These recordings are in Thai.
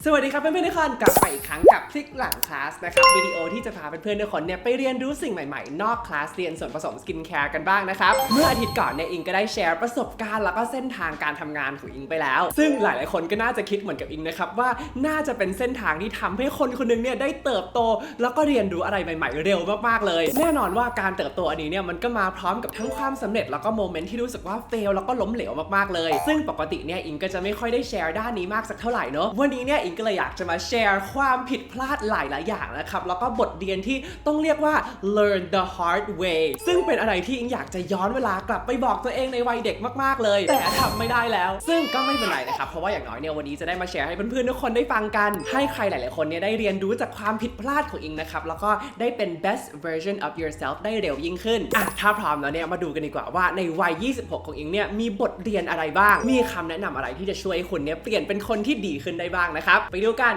สวัสดีครับเพื่อนๆทุกคนกลับมาอีกครั้งกับพลิกหลังคลาสนะครับวิดีโอที่จะพาเพื่อนๆทุกคนเนี่ยไปเรียนรู้สิ่งใหม่ๆนอกคลาสเรียนส่วนผสมสกินแคร์กันบ้างนะครับเมื่ออาทิตย์ก่อนเนี่ยอิงก็ได้แชร์ประสบการณ์แล้วก็เส้นทางการทำงานของอิงไปแล้วซึ่งหลายๆคนก็น่าจะคิดเหมือนกับอิงนะครับว่าน่าจะเป็นเส้นทางที่ทำให้คนคนนึงเนี่ยได้เติบโตแล้วก็เรียนรู้อะไรใหม่ๆเร็วมากๆเลยแน่นอนว่าการเติบโตอันนี้เนี่ยมันก็มาพร้อมกับทั้งความสำเร็จแล้วก็โมเมนต์ที่รู้สึกว่าเฟลแล้วก็ล้มเหลวมากๆเลยซึ่งปกติเนี่ยอิงก็จะไม่ค่อยได้แชร์ด้านนี้มากสักเท่าไหร่เนอะวันนี้เนี่ยอิงก็เลยอยากจะมาแชร์ความผิดพลาดหลายๆอย่างนะครับแล้วก็บทเรียนที่ต้องเรียกว่า learn the hard way ซึ่งเป็นอะไรที่อิงอยากจะย้อนเวลากลับไปบอกตัวเองในวัยเด็กมากๆเลยแต่ทำไม่ได้แล้วซึ่งก็ไม่เป็นไรนะครับเพราะว่าอย่างน้อยเนี่ยวันนี้จะได้มาแชร์ให้เพื่อนๆทุกคนได้ฟังกันให้ใครหลายๆคนเนี่ยได้เรียนรู้จากความผิดพลาดของอิงนะครับแล้วก็ได้เป็น best version of yourself ได้เร็วยิ่งขึ้นถ้าพร้อมแล้วเนี่ยมาดูกันดีกว่าว่าในวัย 26 ของอิงเนี่ยมีบทเรียนอะไรบ้างมีคำแนะนำอะไรที่จะช่วยให้คุณเนี่ยเปลี่ยนเป็นคนที่ดีขึ้นได้บ้างนะครับไปดูกัน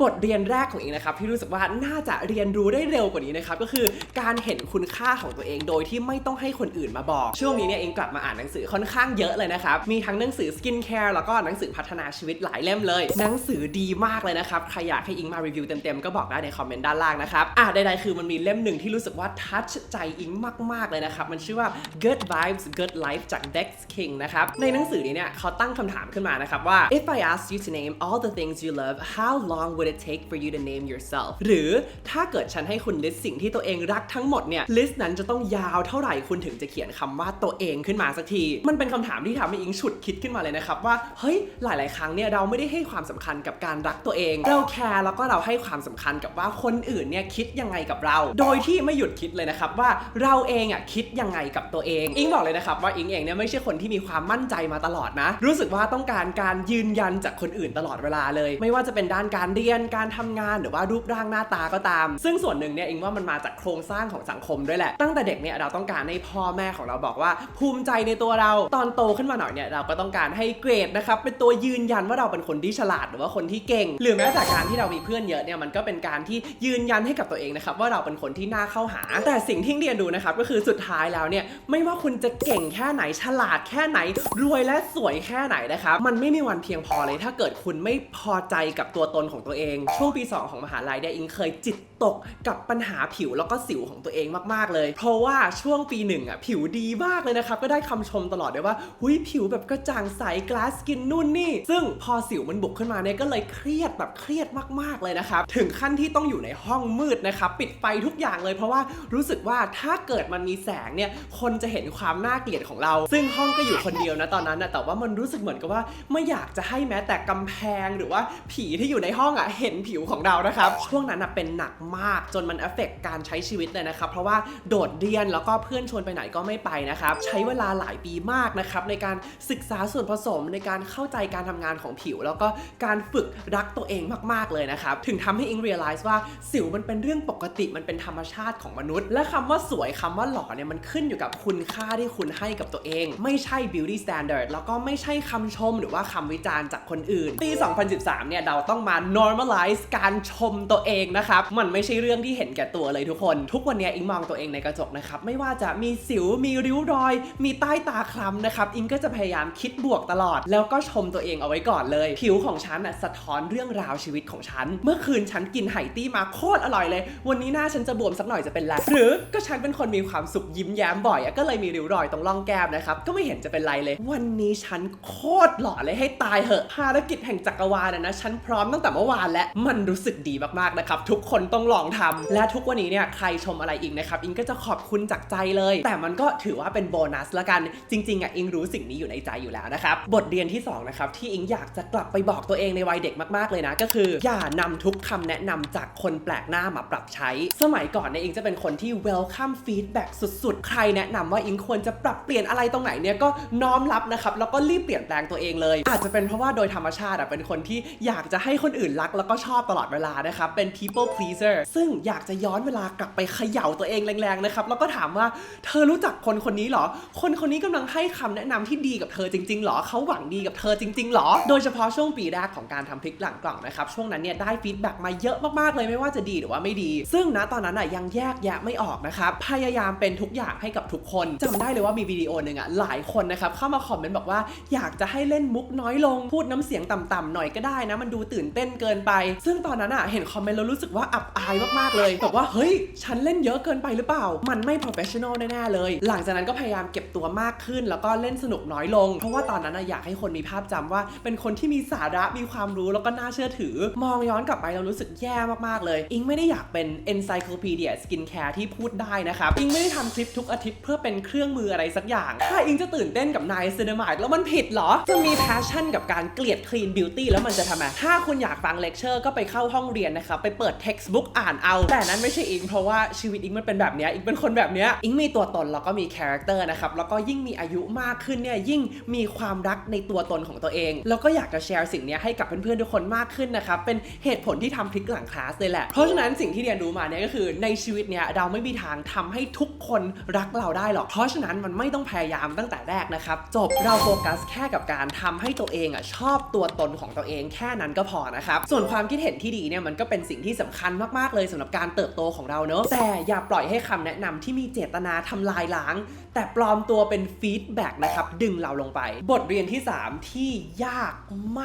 บทเรียนแรกของอิงนะครับที่รู้สึกว่าน่าจะเรียนรู้ได้เร็วกว่านี้นะครับก็คือการเห็นคุณค่าของตัวเองโดยที่ไม่ต้องให้คนอื่นมาบอกช่วงนี้เนี่ยเองกลับมาอ่านหนังสือค่อนข้างเยอะเลยนะครับมีทั้งหนังสือ Skin Care แล้วก็หนังสือพัฒนาชีวิตหลายเล่มเลยหนังสือดีมากเลยนะครับใครอยากให้อิงมารีวิวเต็มๆก็บอกได้ในคอมเมนต์ด้านล่างนะครับใดๆคือมันมีเล่มหนึ่งที่รู้สึกว่าทัชใจอิงมากๆเลยนะครับมันชื่อว่า Good Vibes Good Life จาก Dex King นะครับในหนังสือนี้เนี่ยเขาตั้งคำถามขึ้นมานะครับว่า If I asked you to name all the things you love how long would it take for you to name yourself หรือถ้าเกิดฉันให้คุณลิสต์สิ่งที่ตัวเองรักทั้งหมดเนี่ยลิสต์นั้นจะต้องยาวเท่าไหร่คุณถึงจะเขียนคำว่าตัวเองขึ้นมาสักทีมันเป็นคำถามที่ทำให้อิงฉุดคิดขึ้นมาเลยนะครับว่าเฮ้ยหลายๆครั้งเนี่ยเราไม่ได้ให้ความสำคัญกับการรักตัวเองเราแคร์แล้วก็เราให้ความสำคัญกับว่าคนอื่นเนี่ยคิดยังไงกับเราโดยที่ไม่หยุดคิดเลยนะครับว่าเราเองคิดยังไงกับตัวเองอิงบอกเลยนะครับว่าอิงเองเนี่ยไม่ใช่คนที่มีความมั่นใจมาตลอดนะรู้สึกว่าต้องการยืนยันจากคนอื่นตลอดเวลาเลยไม่ว่าจะเป็นด้านการเรียนการทำงานหรือว่ารูปร่างหน้าตาก็ตามซึ่งส่วนหนึ่งเนี่ยอิงว่ามันมาจากโครงสร้างของสังคมด้วยแหละตั้งแต่เด็กเนี่ยเราต้องการให้พ่อแม่ของเราบอกว่าภูมิใจในตัวเราตอนโตขึ้นมาหน่อยเนี่ยเราก็ต้องการให้เกรดนะครับเป็นตัวยืนยันว่าเราเป็นคนที่ฉลาดหรือว่าคนที่เก่งหรือแม้แต่การที่เรามีเพื่อนเยอะเนี่ยมันก็เป็นการที่ยืนยันให้กับตัวเองนะครับว่าเราเป็นคนที่น่าเข้าหาแต่สิ่งที่เรียนดูนะครับก็คือสุดท้ายแล้วเนี่ยไม่ว่าคุณจะเก่งแค่ไหนฉลาดแค่ไหนรวยและสวยแค่ไหนนะครับมันไม่มีวันเพียงพอเลยถ้าเกิดคุณไม่พอใจกับตัวตนของตัวเองช่วงปี 2 ของมหาลัยเนี่ยอิงเคยจิตตกกับปัญหาผิวแล้วก็สิวของตัวเองมากๆเลยเพราะว่าช่วงปี 1ผิวดีมากเลยนะครับก็ได้คำชมตลอดเลยว่าหุ้ยผิวแบบกระจ่างใส glass skin นู่นนี่ซึ่งพอสิวมันบุกขึ้นมาเนี่ยก็เลยเครียดมากๆเลยนะครับถึงขั้นที่ต้องอยู่ในห้องมืดนะครับปิดไฟทุกอย่างเลยเพราะว่ารู้สึกว่าถ้าเกิดมันมีแสงเนี่ยคนจะเห็นความน่าเกลียดของเราซึ่งห้องก็อยู่คนเดียวนะตอนนั้นแต่ว่ามันรู้สึกเหมือนกับว่าไม่อยากจะให้แม้แต่กำแพงหรือว่าผีที่อยู่ในห้องเห็นผิวของเรานะครับช่วงนั้นเป็นหนักมากจนมันเอฟเฟกต์การใช้ชีวิตเลยนะครับเพราะว่าโดดเรียนแล้วก็เพื่อนชวนไปไหนก็ไม่ไปนะครับใช้เวลาหลายปีมากนะครับในการศึกษาส่วนผสมในการเข้าใจการทำงานของผิวแล้วก็การฝึกรักตัวเองมากๆเลยนะครับถึงทำให้อิง realize ว่าสิวมันเป็นเรื่องปกติมันเป็นธรรมชาติของมนุษย์และคำว่าสวยคำว่าหล่อเนี่ยมันขึ้นอยู่กับคุณค่าที่คุณให้กับตัวเองไม่ใช่ beauty standard แล้วก็ไม่ใช่คำชมหรือว่าคำวิจารณ์จากคนอื่นปี 2013 เนี่ยเราต้องมา normalize การชมตัวเองนะครับมันไม่ใช่เรื่องที่เห็นแก่ตัวเลยทุกคนทุกวันนี้อิงมองตัวเองในกระจกนะครับไม่ว่าจะมีสิวมีริ้วรอยมีใต้ตาคล้ำนะครับอิงก็จะพยายามคิดบวกตลอดแล้วก็ชมตัวเองเอาไว้ก่อนเลยผิวของฉันสะท้อนเรื่องราวชีวิตของฉันเมื่อคืนฉันกินไหตี้มาโคตรอร่อยเลยวันนี้หน้าฉันจะบวมสักหน่อยจะเป็นไรหรือก็ฉันเป็นคนมีความสุขยิ้มแย้มบ่อยก็เลยมีริ้วรอยตรงร่องแก้มนะครับก็ไม่เห็นจะเป็นไรเลยวันนี้ฉันโคตรหล่อเลยให้ตายเหอะภารกิจแห่งจักรวาลนะฉันพร้อมตั้งแต่เมื่อวานและมันรู้สึกดีมากๆนะครับทุกคนต้องลองทำและทุกวันนี้เนี่ยใครชมอะไรอิงนะครับอิงก็จะขอบคุณจากใจเลยแต่มันก็ถือว่าเป็นโบนัสละกันจริงๆอิงรู้สิ่งนี้อยู่ในใจอยู่แล้วนะครับบทเรียนที่2นะครับที่อิงอยากจะกลับไปบอกตัวเองในวัยเด็กมากๆเลยนะก็คืออย่านำทุกคำแนะนำจากคนแปลกหน้ามาปรับใช้สมัยก่อนเนี่ยอิงจะเป็นคนที่ welcome feedback สุดๆใครแนะนำว่าอิงควรจะปรับเปลี่ยนอะไรตรงไหนเนี่ยก็น้อมรับนะครับแล้วก็รีบเปลี่ยนแปลงตัวเองเลยอาจจะเป็นเพราะว่าโดยธรรมชาติเป็นคนที่อยากจะให้คนอื่นรัก แล้วก็ชอบตลอดเวลานะครับเป็น people pleaser ซึ่งอยากจะย้อนเวลากลับไปเขย่าตัวเองแรงๆนะครับแล้วก็ถามว่าเธอรู้จักคนคนนี้หรอคนคนนี้กำลังให้คำแนะนำที่ดีกับเธอจริงๆหรอเขาหวังดีกับเธอจริงๆหรอโดยเฉพาะช่วงปีแรกของการทำพริกหลังกล่องนะครับช่วงนั้นเนี่ยได้ฟีดแบ็กมาเยอะมากๆเลยไม่ว่าจะดีหรือว่าไม่ดีซึ่งณตอนนั้นยังแยกแยะไม่ออกนะครับพยายามเป็นทุกอย่างให้กับทุกคนจำได้เลยว่ามีวิดีโอหนึ่งหลายคนนะครับเข้ามาคอมเมนต์บอกว่าอยากจะให้เล่นมุกน้อยลงพูดน้ำเสียงต่ำๆหน่อยก็ได้นะมันดูตื่นเต้นเกินไปซึ่งตอนนั้นเห็นคอมเมนต์แล้วรู้สึกว่าอับอายมากๆเลยแบบว่าเฮ้ยฉันเล่นเยอะเกินไปหรือเปล่ามันไม่ professional แน่ๆเลยหลังจากนั้นก็พยายามเก็บตัวมากขึ้นแล้วก็เล่นสนุกน้อยลงเพราะว่าตอนนั้นอยากให้คนมีภาพจำว่าเป็นคนที่มีสาระมีความรู้แล้วก็น่าเชื่อถือมองย้อนกลับไปเรารู้สึกแย่มากๆเลยอิงไม่ได้อยากเป็น encyclopedia skincare ที่พูดได้นะครับอิงไม่ได้ทำคลิปทุกอาทิตย์เพื่อเป็นเครื่องมืออะไรสักอย่างถ้าอิงจะตื่นเต้นกับนายซินามายแล้วมันผิดเหรอจะมี passion กับการเกลียด clean beauty แล้วมันจะทำไมถ้าคุณอยากฟังเลคเชอร์ก็ไปเข้าห้องเรียนนะครับไปเปิด textbook อ่านเอาแต่นั้นไม่ใช่อิงเพราะว่าชีวิตอิงมันเป็นแบบนี้อิงเป็นคนแบบนี้อิงมีตัวตนแล้วก็มี character นะครับแล้วก็ยิ่งมีอายุมากขึ้นเนี่ยยิ่งมีความรักในตัวตนของตัวเองแล้วก็อยากจะแชร์สิ่งนี้ให้กับเพื่อนๆทุกคนมากขึ้นนะครับเป็นเหตุผลที่ทำพลิกหลังคลาสเลยแหละเพราะฉะนั้นสิ่งที่เรียนรู้มาเนี่ยก็คือในชีวิตเนี่ยเราไม่มีทางทำให้ทุกคนรักเราได้หรอกเพราะฉะนั้นมันไม่ต้องพยายามตั้งแต่แรกนะครับจบเราโฟกัสแค่กับการทำให้ตัวเองชอบตัวตนของตัวเองแค่นั้นก็พอนะครับส่วนความคิดเห็นที่ดีเนี่ยมันก็เป็นสิ่งที่สำคัญมากๆเลยสำหรับการเติบโตของเราเนอะแต่อย่าปล่อยให้คำแนะนำที่มีเจตนาทำลายล้างแต่ปลอมตัวเป็นฟีดแบ็กนะครับดึงเราลงไปบทเรียนที่3ที่ยากม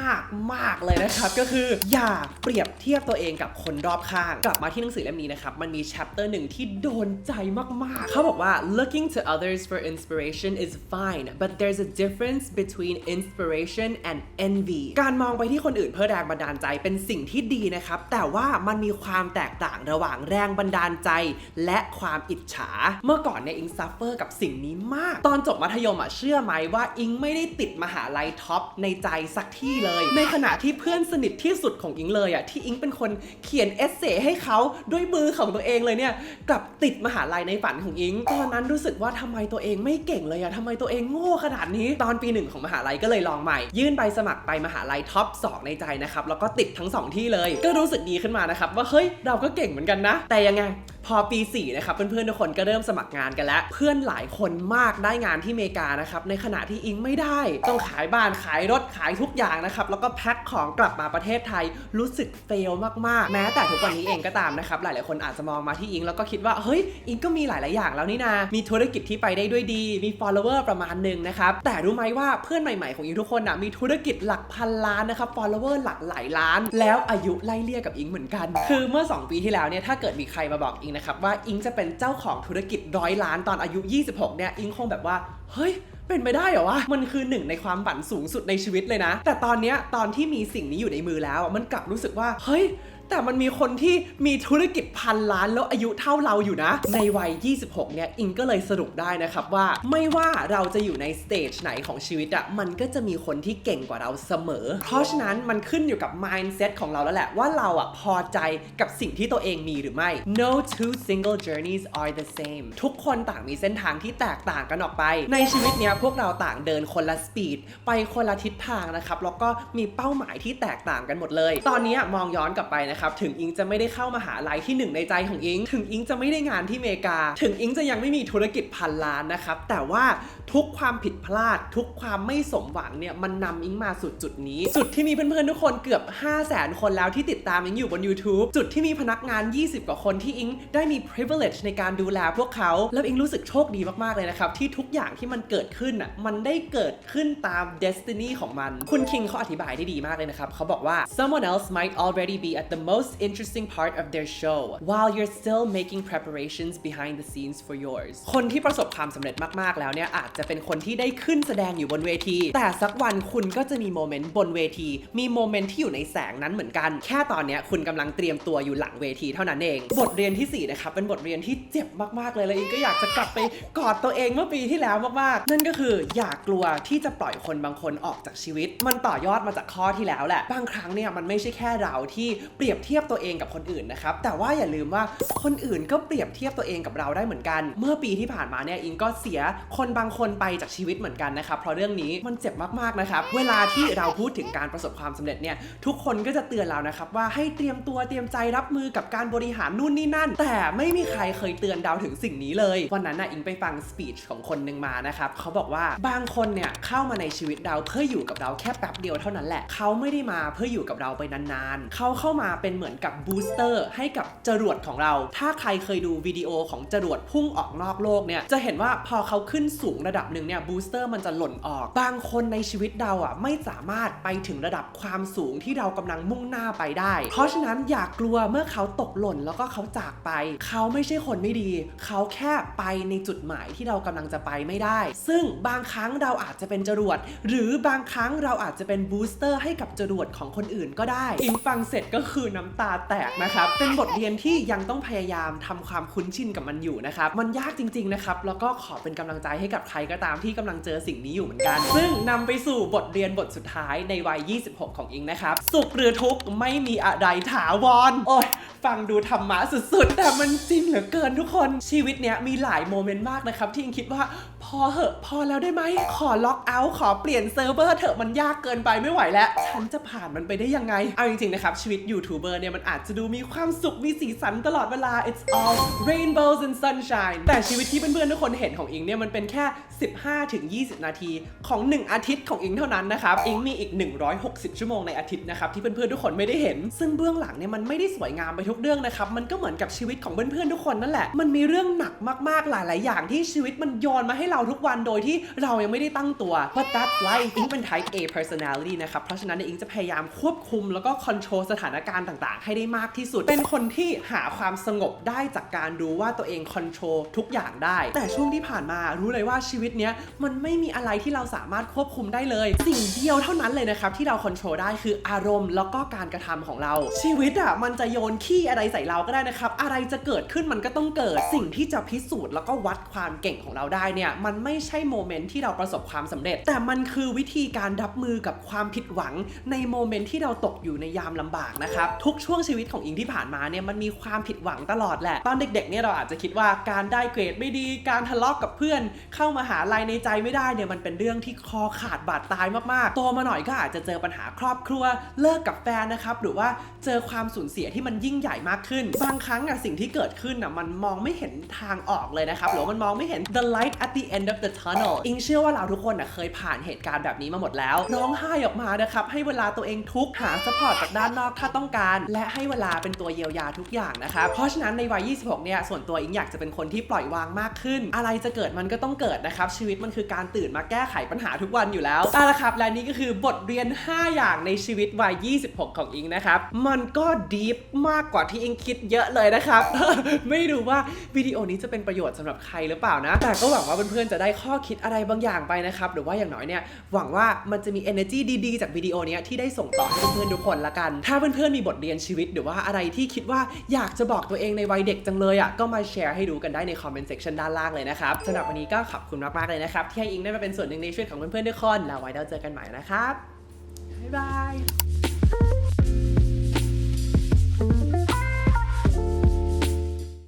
ากเลยนะครับก็คืออย่าเปรียบเทียบตัวเองกับคนรอบข้างกลับมาที่หนังสือเล่มนี้นะครับมันมี chapter หนึ่งที่โดนใจมากๆเขาบอกว่า looking to others for inspiration is fine but there's a difference between inspiration and envy การมองไปที่คนอื่นเพื่อแรงบันดาลใจเป็นสิ่งที่ดีนะครับแต่ว่ามันมีความแตกต่างระหว่างแรงบันดาลใจและความอิจฉาเมื่อก่อนเนี่ยอิงซัฟเฟอร์กับสิ่งนี้มากตอนจบมัธยมเชื่อไหมว่าอิงไม่ได้ติดมหาลัยท็อปในใจสักที่เลยในขณะที่เพื่อนสนิทที่สุดของอิงเลยที่อิงเป็นคนเขียนเอเซ่ให้เขาด้วยมือของตัวเองเลยเนี่ยกลับติดมหาลัยในฝันของอิงตอนนั้นรู้สึกว่าทำไมตัวเองไม่เก่งเลยทำไมตัวเองโง่ขนาดนี้ตอนปี1ของมหาลัยก็เลยลองใหม่ยื่นใบสมัครไปมหาลัยท็อป2ในใจนะครับแล้วก็ติดทั้ง2ที่เลยก็รู้สึกดีขึ้นมานะครับว่าเฮ้ยเราก็เก่งเหมือนกันนะแต่ยังไงพอปี4นะครับเพื่อนๆทุกคนก็เริ่มสมัครงานกันแล้วเพื่อนหลายคนมากได้งานที่อเมริกานะครับในขณะที่อิงไม่ได้ต้องขายบ้านขายรถขายทุกอย่างนะครับแล้วก็แพ็คของกลับมาประเทศไทยรู้สึกเฟลมากๆแม้แต่ทุกวันนี้เองก็ตามนะครับหลายๆคนอาจจะมองมาที่อิงแล้วก็คิดว่าเฮ้ยอิงก็มีหลายๆอย่างแล้วนี่นามีธุรกิจที่ไปได้ด้วยดีมี follower ประมาณนึงนะครับแต่รู้ไหมว่าเพื่อนใหม่ๆของอิงทุกคนมีธุรกิจหลักพันล้านนะครับ follower หลักหลายล้านแล้วอายุไล่เลี่ยกับอิงเหมือนกันคือเมื่อ2ปีที่แล้วเนี่ยถ้าเกิดมีใครมาบอกอิงนะครับว่าอิงจะเป็นเจ้าของธุรกิจ100 ล้านตอนอายุ26เนี่ยอิงคงแบบว่าเฮ้ยเป็นไปได้เหรอวะมันคือหนึ่งในความฝันสูงสุดในชีวิตเลยนะแต่ตอนที่มีสิ่งนี้อยู่ในมือแล้วมันกลับรู้สึกว่าเฮ้ยแต่มันมีคนที่มีธุรกิจพันล้านแล้วอายุเท่าเราอยู่นะในวัย26เนี่ยอิงก็เลยสรุปได้นะครับว่าไม่ว่าเราจะอยู่ในสเตจไหนของชีวิตมันก็จะมีคนที่เก่งกว่าเราเสมอเพราะฉะนั้นมันขึ้นอยู่กับ mindset ของเราแล้วแหละว่าเราพอใจกับสิ่งที่ตัวเองมีหรือไม่ No two single journeys are the same ทุกคนต่างมีเส้นทางที่แตกต่างกันออกไปในชีวิตเนี้ยพวกเราต่างเดินคนละสปีดไปคนละทิศทางนะครับแล้วก็มีเป้าหมายที่แตกต่างกันหมดเลยตอนนี้มองย้อนกลับไปถึงอิงจะไม่ได้เข้ามหาลัยที่1ในใจของอิงถึงอิงจะไม่ได้งานที่อเมริกาถึงอิงจะยังไม่มีธุรกิจพันล้านนะครับแต่ว่าทุกความผิดพลาดทุกความไม่สมหวังเนี่ยมันนำอิงมาสู่จุดนี้จุดที่มีเพื่อนๆทุกคนเกือบ 500,000 คนแล้วที่ติดตามอิงอยู่บน YouTube จุดที่มีพนักงาน20 กว่าคนที่อิงได้มี privilege ในการดูแลพวกเขาแล้วอิงรู้สึกโชคดีมากๆเลยนะครับที่ทุกอย่างที่มันเกิดขึ้นมันได้เกิดขึ้นตาม destiny ของมันคุณคิงเขาอธิบายได้ดีมากเลยนะครับเขาบอกว่า someone else might already be at the most interesting part of their show while you're still making preparations behind the scenes for yours คนที่ประสบความสำเร็จมากๆแล้วเนี่ยอาจจะเป็นคนที่ได้ขึ้นแสดงอยู่บนเวทีแต่สักวันคุณก็จะมีโมเมนต์บนเวทีมีโมเมนต์ที่อยู่ในแสงนั้นเหมือนกันแค่ตอนนี้คุณกำลังเตรียมตัวอยู่หลังเวทีเท่านั้นเองบทเรียนที่4นะครับเป็นบทเรียนที่เจ็บมากๆเลยแล้วอิงก็อยากจะกลับไปกอดตัวเองเมื่อปีที่แล้วมากๆนั่นก็คืออย่ากลัวที่จะปล่อยคนบางคนออกจากชีวิตมันต่อยอดมาจากข้อที่แล้วแหละบางครั้งเนี่ยมันไม่ใช่แค่เราที่เปรียบ บเทียบตัวเองกับคนอื่นนะครับแต่ว่าอย่าลืมว่าคนอื่นก็เปรียบเทียบตัวเองกับเราได้เหมือนกันเมื่อปีที่ผ่านมาเนี่ยอิงก็เสียคนบางคนไปจากชีวิตเหมือนกันนะครับเพราะเรื่องนี้มันเจ็บมากๆนะครับเวลาที่เราพูดถึงการประสบความสำเร็จเนี่ยทุกคนก็จะเตือนเรานะครับว่าให้เตรียมตัวเตรียมใจรับมือกับการบริหารนู่นนี่นั่นแต่ไม่มีใครเคยเตือนเราถึงสิ่งนี้เลยวันนั้นอิงไปฟังสปีชของคนหนึ่งมานะครับเขาบอกว่าบางคนเนี่ยเข้ามาในชีวิตเราเพื่ออยู่กับเราแค่แป๊บเดียวเท่านั้นแหละเขาไม่ได้มาเพื่ออยู่กับเราไปนานๆเขาเข้ามาเป็นเหมือนกับบูสเตอร์ให้กับจรวดของเราถ้าใครเคยดูวิดีโอของจรวดพุ่งออกนอกโลกเนี่ยจะเห็นว่าพอเขาขึ้นสูงระดับหนึ่งเนี่ยบูสเตอร์มันจะหล่นออกบางคนในชีวิตเราไม่สามารถไปถึงระดับความสูงที่เรากำลังมุ่งหน้าไปได้เพราะฉะนั้นอย่ากลัวเมื่อเขาตกหล่นแล้วก็เขาจากไปเขาไม่ใช่คนไม่ดีเขาแค่ไปในจุดหมายที่เรากำลังจะไปไม่ได้ซึ่งบางครั้งเราอาจจะเป็นจรวดหรือบางครั้งเราอาจจะเป็นบูสเตอร์ให้กับจรวดของคนอื่นก็ได้อิงฟังเสร็จก็คือน้ำตาแตกนะครับเป็นบทเรียนที่ยังต้องพยายามทำความคุ้นชินกับมันอยู่นะครับมันยากจริงๆนะครับแล้วก็ขอเป็นกำลังใจให้กับใครก็ตามที่กำลังเจอสิ่งนี้อยู่เหมือนกันซึ่งนำไปสู่บทเรียนบทสุดท้ายในวัย 26 ของอิงนะครับสุขหรือทุกข์ไม่มีอะไรถาวรโอ้ยฟังดูธรรมะสุดๆแต่มันจริงเหลือเกินทุกคนชีวิตเนี้ยมีหลายโมเมนต์มากนะครับที่อิงคิดว่าพอเหอะพอแล้วได้ไหมขอล็อกเอาท์ขอเปลี่ยนเซิร์ฟเวอร์เถอะมันยากเกินไปไม่ไหวแล้วฉันจะผ่านมันไปได้ยังไงเอาจริงๆนะครับชีวิตยูทูบเบอร์เนี่ยมันอาจจะดูมีความสุขมีสีสันตลอดเวลา it's all rainbows and sunshine แต่ชีวิตที่เพื่อนๆทุกคนเห็นของอิงเนี่ยมันเป็นแค่ 15-20 นาทีของ1อาทิตย์ของอิงเท่านั้นนะครับอิงมีอีก160ชั่วโมงในอาทิตย์นะครับที่เพื่อนๆทุกคนไม่ได้เห็นซึ่งเบื้องหลังเนี่ยมันไม่ได้สวยงามไปทุกเรื่องนะครับมันก็เหมือนกับชีวิตของเพื่อนๆทุกคนนั่นแหละมันมีเรื่องหนักมากๆหลายๆอย่างที่ชีวิตมันโยนมาให้เราทุกวันโดยที่เรายังไม่ได้ตั้งตัว but that's life อิงเป็น type A personality นะครับเพราะฉะนั้นอิงจะพยายามควบคุมแล้วก็ control สถานการณ์ต่างๆให้ได้มากที่สุดเป็นคนที่หาความสงบได้จากการรู้ว่าตัวเอง control ทุกอย่างได้แต่ช่วงที่ผ่านมารู้เลยว่าชีวิตเนี้ยมันไม่มีอะไรที่เราสามารถควบคุมได้เลยสิ่งเดียวเท่านั้นเลยนะครับที่เรา control ได้คืออารมณ์แล้วก็การกระทำของเราชีวิตมันจะโยนขี้อะไรใส่เราก็ได้นะครับอะไรจะเกิดขึ้นมันก็ต้องเกิดสิ่งที่จะพิสูจน์แล้วก็วัดความเก่งของเราได้เนี่ยมันไม่ใช่โมเมนต์ที่เราประสบความสำเร็จแต่มันคือวิธีการรับมือกับความผิดหวังในโมเมนต์ที่เราตกอยู่ในยามลำบากนะครับทุกช่วงชีวิตของอิงที่ผ่านมาเนี่ยมันมีความผิดหวังตลอดแหละตอนเด็กๆเนี่ยเราอาจจะคิดว่าการได้เกรดไม่ดีการทะเลาะกับเพื่อนเข้ามหาลัยในใจไม่ได้เนี่ยมันเป็นเรื่องที่คอขาดบาดตายมากๆโตมาหน่อยก็อาจจะเจอปัญหาครอบครัวเลิกกับแฟนนะครับหรือว่าเจอความสูญเสียที่มันยิ่งใหญ่มากขึ้นบางครั้งสิ่งที่เกิดขึ้นมันมองไม่เห็นทางออกเลยนะครับหรือว่ามันมองไม่เห็น the light at the end of the tunnel อิงเชื่อว่าเราทุกคนเคยผ่านเหตุการณ์แบบนี้มาหมดแล้วร้องไห้ออกมานะครับให้เวลาตัวเองทุกข์หาซัพพอร์ตจากด้านนอกถ้าต้องการและให้เวลาเป็นตัวเยียวยาทุกอย่างนะครับเพราะฉะนั้นในวัย 26 เนี่ยส่วนตัวอิงอยากจะเป็นคนที่ปล่อยวางมากขึ้นอะไรจะเกิดมันก็ต้องเกิดนะครับชีวิตมันคือการตื่นมาแก้ไขปัญหาทุกวันอยู่แล้วเอาละครับและนี่ก็คือบทเรียน 5 อย่างในชีวิตวัย 26 ของอิงนะครับมันก็ดีฟมากกว่าที่อิงคิดเยอะเลยนะครับ ไม่รู้ว่าวิดีโอนี้จะเป็นประโยชน์สำหรับใครหรือเปล่านะแต่ก็หวังว่าเพื่อนๆจะได้ข้อคิดอะไรบางอย่างไปนะครับหรือว่าอย่างน้อยเนี่ยหวังว่ามันจะมี energy ดีๆจากวิดีโอนี้ที่ได้ส่งต่อให้เพื่อนๆทุกคนละกันถ้าเพื่อนๆมีบทเรียนชีวิตหรือว่าอะไรที่คิดว่าอยากจะบอกตัวเองในวัยเด็กจังเลยก็มาแชร์ให้ดูกันได้ในคอมเมนต์เซกชันด้านล่างเลยนะครับสำหรับวันนี้ก็ขอบคุณมากๆเลยนะครับที่ให้อิงได้มาเป็นส่วนหนึ่งในชีวิตของเพื่อนๆทุกคนแล้วไว้เราเจอกันใหม่นะครับบ๊ายบาย